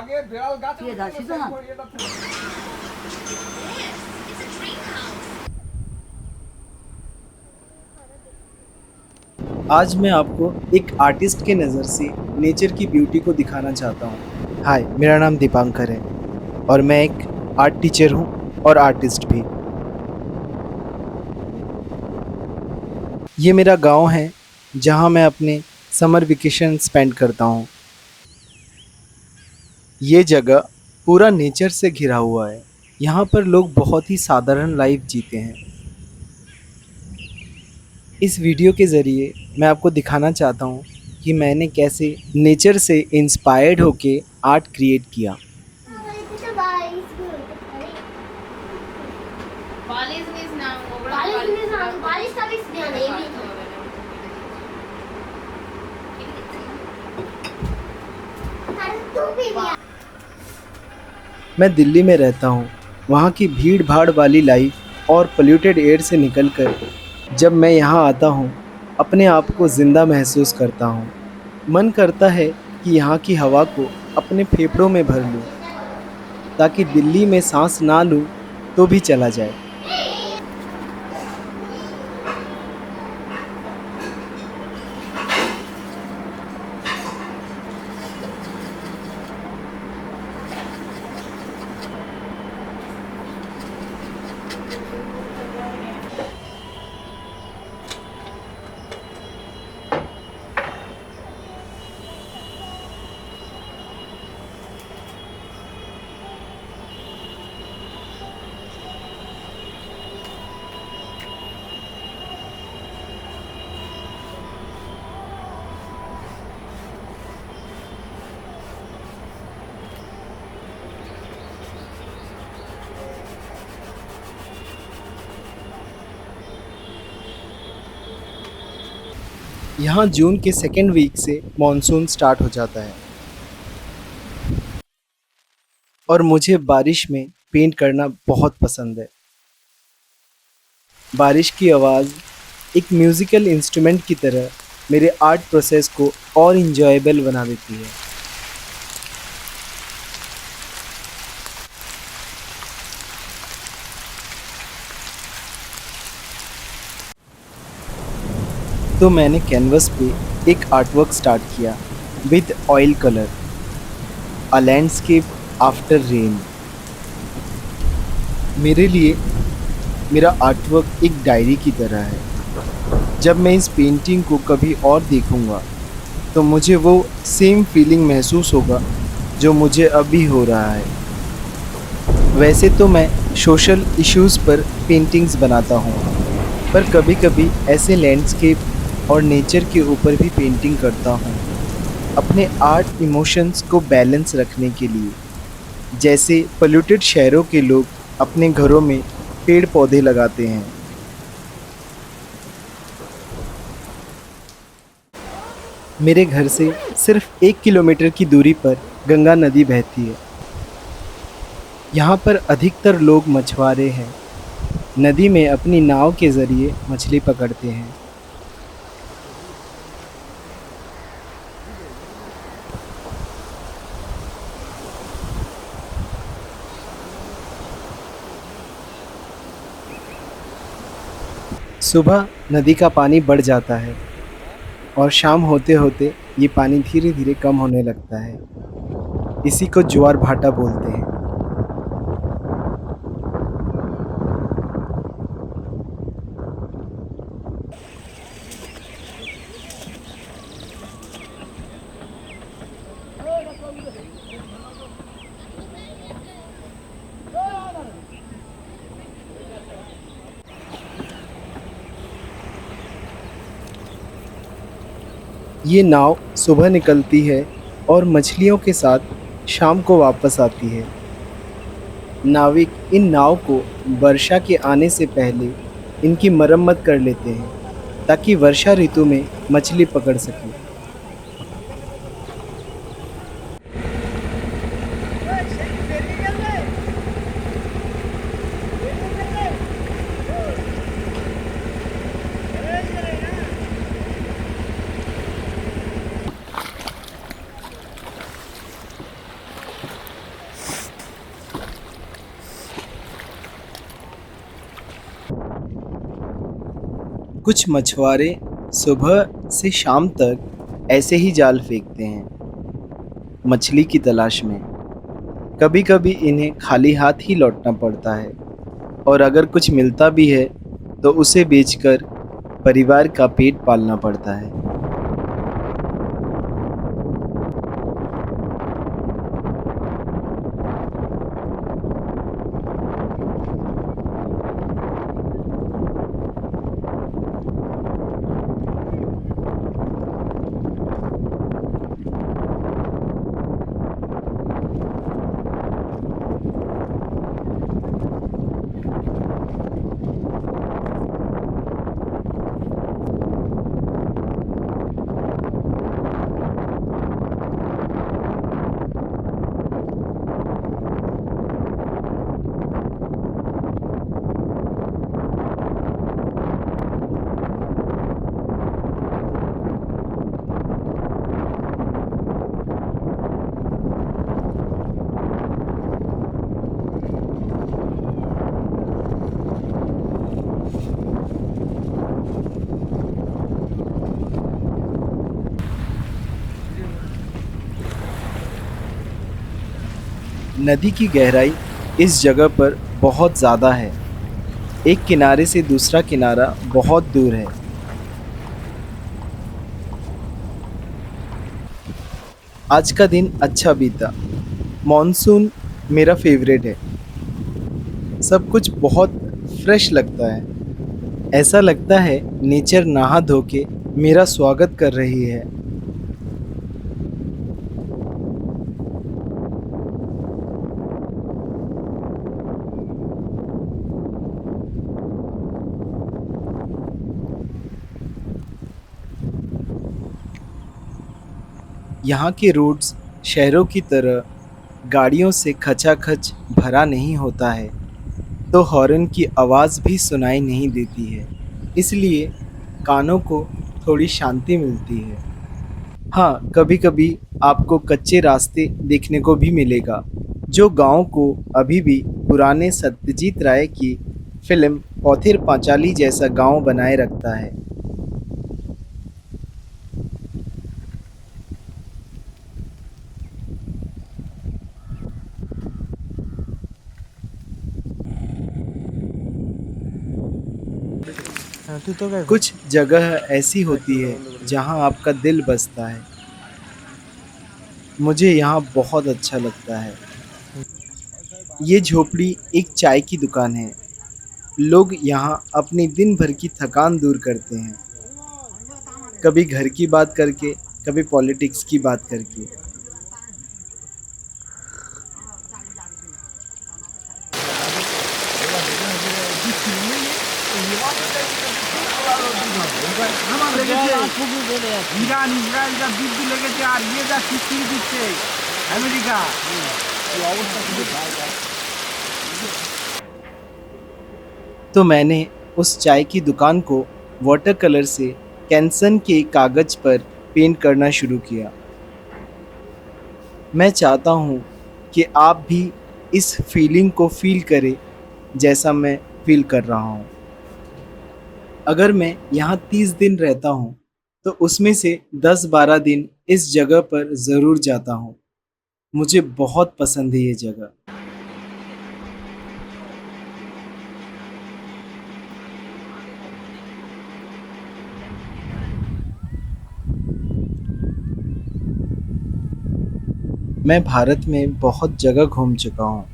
আগে বেড়াল গাছ ঠিক আছে, আসি তো না। आज मैं आपको एक आर्टिस्ट के नज़र से नेचर की ब्यूटी को दिखाना चाहता हूँ। हाय, मेरा नाम दीपांकर है और मैं एक आर्ट टीचर हूँ और आर्टिस्ट भी। ये मेरा गांव है जहाँ मैं अपने समर वेकेशन स्पेंड करता हूँ। ये जगह पूरा नेचर से घिरा हुआ है। यहाँ पर लोग बहुत ही साधारण लाइफ जीते हैं। इस वीडियो के ज़रिए मैं आपको दिखाना चाहता हूँ कि मैंने कैसे नेचर से इंस्पायर्ड होके आर्ट क्रिएट किया। मैं दिल्ली में रहता हूँ। वहाँ की भीड़ भाड़ वाली लाइफ और पोल्यूटेड एयर से निकलकर जब मैं यहाँ आता हूँ, अपने आप को ज़िंदा महसूस करता हूँ। मन करता है कि यहाँ की हवा को अपने फेफड़ों में भर लूँ, ताकि दिल्ली में सांस ना लूँ तो भी चला जाए। यहाँ जून के सेकेंड वीक से मॉनसून स्टार्ट हो जाता है और मुझे बारिश में पेंट करना बहुत पसंद है। बारिश की आवाज़ एक म्यूज़िकल इंस्ट्रूमेंट की तरह मेरे आर्ट प्रोसेस को और इंजॉयबल बना देती है। तो मैंने कैनवस पे एक आर्टवर्क स्टार्ट किया with oil colour, a landscape after rain. मेरे लिए मेरा आर्टवर्क एक डायरी की तरह है। जब मैं इस पेंटिंग को कभी और देखूंगा तो मुझे वो सेम फीलिंग महसूस होगा जो मुझे अभी हो रहा है। वैसे तो मैं सोशल इश्यूज़ पर पेंटिंग्स बनाता हूँ, पर कभी कभी ऐसे लैंडस्केप और नेचर के ऊपर भी पेंटिंग करता हूँ, अपने आर्ट इमोशंस को बैलेंस रखने के लिए। जैसे पोल्यूटेड शहरों के लोग अपने घरों में पेड़ पौधे लगाते हैं। मेरे घर से सिर्फ 1 किलोमीटर की दूरी पर गंगा नदी बहती है। यहाँ पर अधिकतर लोग मछुआरे हैं। नदी में अपनी नाव के ज़रिए मछली पकड़ते हैं। सुबह नदी का पानी बढ़ जाता है और शाम होते होते ये पानी धीरे धीरे कम होने लगता है। इसी को ज्वार भाटा बोलते हैं। ये नाव सुबह निकलती है और मछलियों के साथ शाम को वापस आती है। नाविक इन नाव को वर्षा के आने से पहले इनकी मरम्मत कर लेते हैं ताकि वर्षा ऋतु में मछली पकड़ सकें। कुछ मछुआरे सुबह से शाम तक ऐसे ही जाल फेंकते हैं मछली की तलाश में। कभी कभी इन्हें खाली हाथ ही लौटना पड़ता है, और अगर कुछ मिलता भी है तो उसे बेचकर परिवार का पेट पालना पड़ता है। नदी की गहराई इस जगह पर बहुत ज़्यादा है। एक किनारे से दूसरा किनारा बहुत दूर है। आज का दिन अच्छा बीता। मॉनसून मेरा फेवरेट है। सब कुछ बहुत फ्रेश लगता है। ऐसा लगता है नेचर नहा धो के मेरा स्वागत कर रही है। यहाँ के रोड्स शहरों की तरह गाड़ियों से खचाखच भरा नहीं होता है, तो हॉर्न की आवाज़ भी सुनाई नहीं देती है। इसलिए कानों को थोड़ी शांति मिलती है। हाँ, कभी-कभी आपको कच्चे रास्ते देखने को भी मिलेगा, जो गांव को अभी भी पुराने सत्यजीत राय की फिल्म पौथिर पांचाली जैसा गांव बनाए रखता है। कुछ जगह ऐसी होती है जहां आपका दिल बसता है। मुझे यहाँ बहुत अच्छा लगता है। ये झोपड़ी एक चाय की दुकान है। लोग यहाँ अपनी दिन भर की थकान दूर करते हैं, कभी घर की बात करके, कभी पॉलिटिक्स की बात करके। ইরান ইসরায়েল যা যুদ্ধ লেগেছে আর ইয়ে যা স্বীকৃতি দিচ্ছে আমেরিকা तो मैंने उस चाय की दुकान को वाटर कलर से कैंसन के कागज़ पर पेंट करना शुरू किया। मैं चाहता हूँ कि आप भी इस फीलिंग को फील करें जैसा मैं फील कर रहा हूँ। अगर मैं यहाँ 30 दिन रहता हूँ तो उसमें से 10-12 दिन इस जगह पर ज़रूर जाता हूँ। मुझे बहुत पसंद है ये जगह। मैं भारत में बहुत जगह घूम चुका हूँ,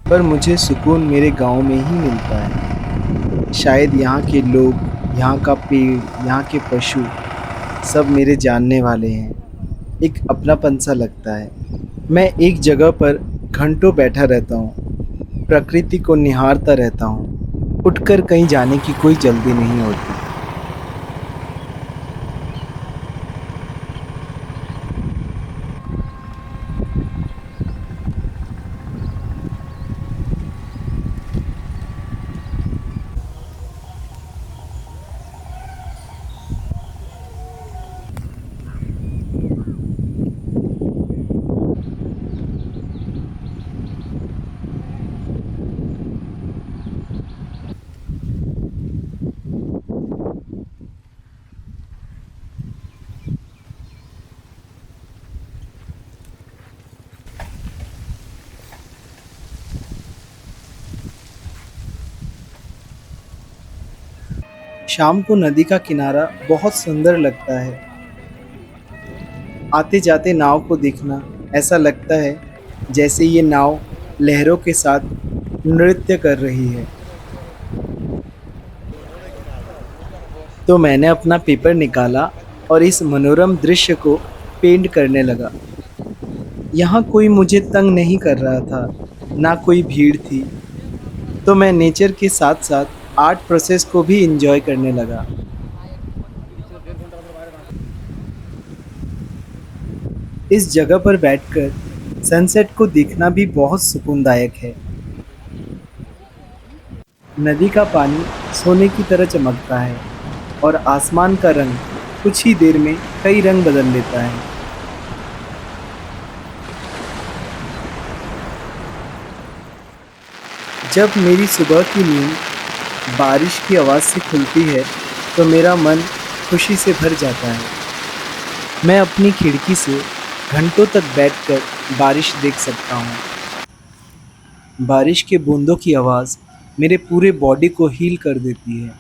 पर मुझे सुकून मेरे गांव में ही मिलता है। शायद यहाँ के लोग, यहाँ का पेड़, यहाँ के पशु सब मेरे जानने वाले हैं। एक अपनापन सा लगता है। मैं एक जगह पर घंटों बैठा रहता हूँ, प्रकृति को निहारता रहता हूँ। उठकर कहीं जाने की कोई जल्दी नहीं होती। शाम को नदी का किनारा बहुत सुंदर लगता है। आते जाते नाव को देखना ऐसा लगता है जैसे ये नाव लहरों के साथ नृत्य कर रही है। तो मैंने अपना पेपर निकाला और इस मनोरम दृश्य को पेंट करने लगा। यहाँ कोई मुझे तंग नहीं कर रहा था, ना कोई भीड़ थी। तो मैं नेचर के साथ साथ आर्ट प्रोसेस को भी एंजॉय करने लगा। इस जगह पर बैठकर सनसेट को देखना भी बहुत सुकूनदायक है। नदी का पानी सोने की तरह चमकता है और आसमान का रंग कुछ ही देर में कई रंग बदल लेता है। जब मेरी सुबह की नींद बारिश की आवाज़ से खुलती है तो मेरा मन खुशी से भर जाता है। मैं अपनी खिड़की से घंटों तक बैठकर बारिश देख सकता हूँ। बारिश के बूंदों की आवाज़ मेरे पूरे बॉडी को हील कर देती है।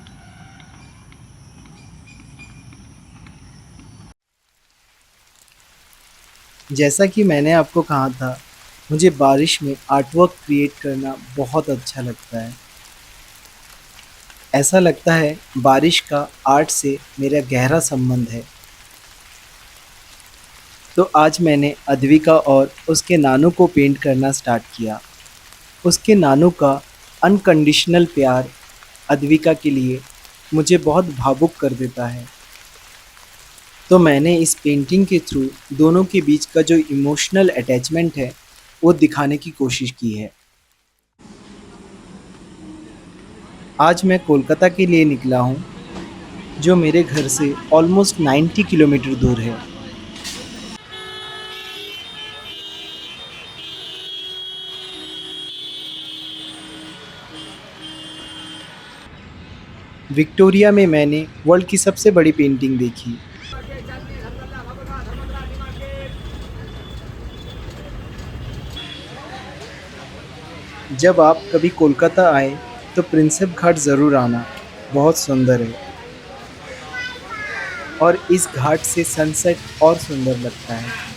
जैसा कि मैंने आपको कहा था, मुझे बारिश में आर्टवर्क क्रिएट करना बहुत अच्छा लगता है। ऐसा लगता है बारिश का आर्ट से मेरा गहरा संबंध है। तो आज मैंने अद्विका और उसके नानू को पेंट करना स्टार्ट किया। उसके नानू का अनकंडीशनल प्यार अद्विका के लिए मुझे बहुत भावुक कर देता है। तो मैंने इस पेंटिंग के थ्रू दोनों के बीच का जो इमोशनल अटैचमेंट है वो दिखाने की कोशिश की है। आज मैं कोलकाता के लिए निकला हूँ, जो मेरे घर से ऑलमोस्ट 90 किलोमीटर दूर है। विक्टोरिया में मैंने वर्ल्ड की सबसे बड़ी पेंटिंग देखी। जब आप कभी कोलकाता आए तो प्रिंसेप घाट ज़रूर आना, बहुत सुंदर है और इस घाट से सनसेट और सुंदर लगता है।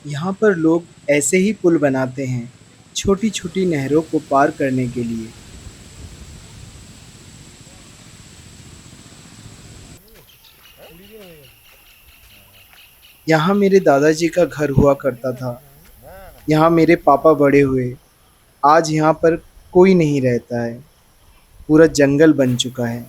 यहाँ पर लोग ऐसे ही पुल बनाते हैं, छोटी छोटी नहरों को पार करने के लिए। यहाँ मेरे दादाजी का घर हुआ करता था। यहाँ मेरे पापा बड़े हुए। आज यहाँ पर कोई नहीं रहता है, पूरा जंगल बन चुका है।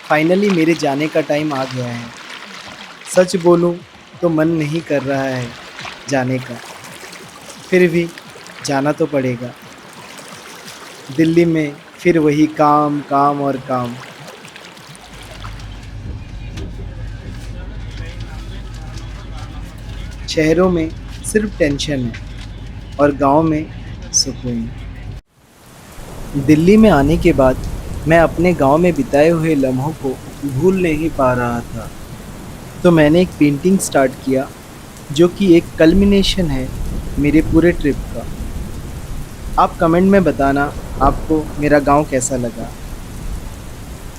फाइनली मेरे जाने का टाइम आ गया है। सच बोलूं तो मन नहीं कर रहा है जाने का, फिर भी जाना तो पड़ेगा। दिल्ली में फिर वही काम काम और काम। शहरों में सिर्फ टेंशन है और गांव में सुकून। दिल्ली में आने के बाद मैं अपने गांव में बिताए हुए लम्हों को भूल नहीं पा रहा था। तो मैंने एक पेंटिंग स्टार्ट किया जो कि एक कल्मिनेशन है मेरे पूरे ट्रिप का। आप कमेंट में बताना आपको मेरा गांव कैसा लगा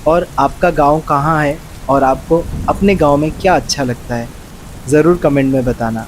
और आपका गांव कहाँ है और आपको अपने गांव में क्या अच्छा लगता है, ज़रूर कमेंट में बताना।